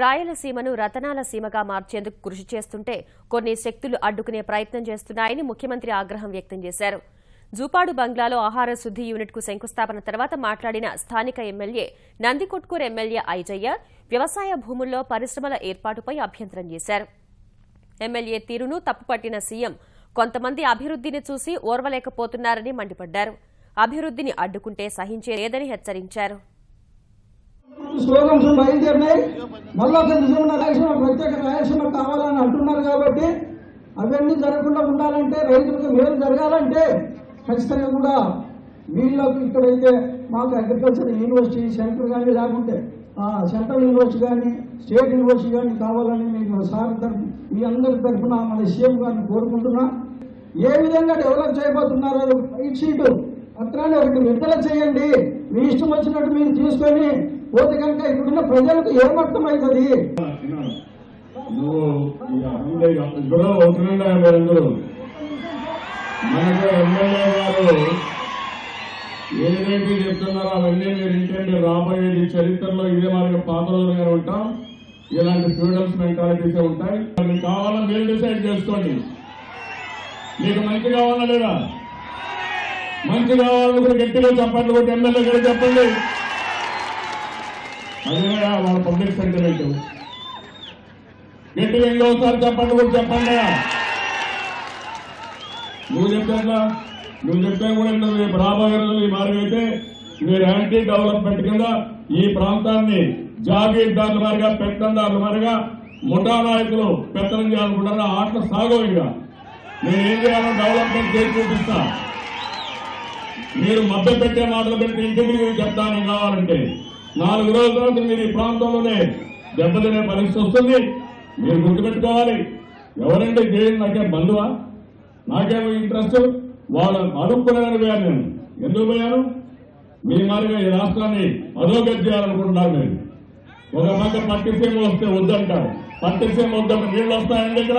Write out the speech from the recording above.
రాయలసీమను రతనాల సీమగా మార్చేందుకు కృషి చేస్తుంటే కొన్ని శక్తులు అడ్డుకునే ప్రయత్నం చేస్తున్నాయని ముఖ్యమంత్రి ఆగ్రహం వ్యక్తం చేశారు. జూపాడు బంగ్లాలో ఆహార శుద్ధి యూనిట్కు శంకుస్థాపన తర్వాత మాట్లాడిన స్థానిక ఎమ్మెల్యే నందికొట్కూరు ఎమ్మెల్యే ఐజయ్య వ్యవసాయ భూముల్లో పరిశ్రమల ఏర్పాటుపై అభ్యంతరం చేశారు. ఎమ్మెల్యే తీరును తప్పుపట్టిన సీఎం కొంతమంది అభివృద్ధిని చూసి ఓర్వలేకపోతున్నారని మండిపడ్డారు. అభివృద్ధిని అడ్డుకుంటే సహించే లేదని హెచ్చరించారు. స్లోగన్స్ బయలుదేరినాయి. మళ్ళా ప్రత్యేక రాయలసీమ కావాలని అంటున్నారు కాబట్టి అవన్నీ జరగకుండా ఉండాలంటే రైతులకు మేలు జరగాలంటే ఖచ్చితంగా కూడా వీళ్ళకు ఇక్కడైతే మాకు అగ్రికల్చర్ యూనివర్సిటీ సెంటర్ కానీ లేకుంటే సెంట్రల్ యూనివర్సిటీ కానీ స్టేట్ యూనివర్సిటీ కానీ కావాలని మీకు సార్ తరఫు మీ అందరి తరఫున మన సీఎం గారిని కోరుకుంటున్నా. ఏ విధంగా డెవలప్ చేయబోతున్నారో వైట్ షీటు పత్రాన్ని ఒకటి విడుదల చేయండి. మీ ఇష్టం వచ్చినట్టు మీరు తీసుకొని పోతే కనుక ఇప్పుడున్న ప్రజలకు ఏమర్థమవుతుంది? మనకు ఎమ్మెల్యే గారు ఏదైతే చెప్తున్నారో అవన్నీ మీరు ఇంటండి. రాబోయేది చరిత్రలో ఇదే మనకి పాత రోజులుగా ఉంటాం. ఇలాంటి ఫ్యూడల్స్ మెంటాలిటీసే ఉంటాయి. మీకు కావాలని మీరు డిసైడ్ చేసుకోండి. మీకు మంచి కావాలా లేదా? మంచి కావాలని గట్టిగా చెప్పండి. ఒకటి ఎమ్మెల్యే గారు చెప్పండి. అదే వాళ్ళ పబ్లిక్ సెంటిమెంట్. గట్టిగా ఇంకోసారి చెప్పండి కూడా చెప్పండి. నువ్వు చెప్తా నువ్వు చెప్తే కూడా రేపు రాబోయే రోజులు ఈ మార్గం అయితే మీరు యాంటీ డెవలప్మెంట్ కింద ఈ ప్రాంతాన్ని జాగీర్దారుల మారిగా పెత్తందారుల మారిగా ముఠా నాయకులు పెత్తనం చేయాలనుకుంటారా? ఆటలు సాగోయిగా నేను ఏం చేయాలో డెవలప్మెంట్ చేసి చూపిస్తా. మీరు మధ్య పెట్టే మాటలు పెట్టి ఇంటికి చెప్తాను. కావాలంటే 4 రోజుల తర్వాత మీరు ఈ ప్రాంతంలోనే దెబ్బతినే పరిస్థితి వస్తుంది. మీరు గుర్తుపెట్టుకోవాలి. ఎవరంటే జైలు నాకేం బంధువా? నాకేమో ఇంట్రెస్ట్. వాళ్ళు అడుక్కునేదని పోయాను. నేను ఎందుకు పోయాను? మీ మాదిరిగా ఈ రాష్ట్రాన్ని అధోగతి చేయాలనుకుంటున్నారు. మీరు ఒక పక్క పట్టిసీమ వస్తే వద్దంటారు. పట్టిసీమ వద్దంటే నీళ్లు వస్తాయండి. ఇక్కడ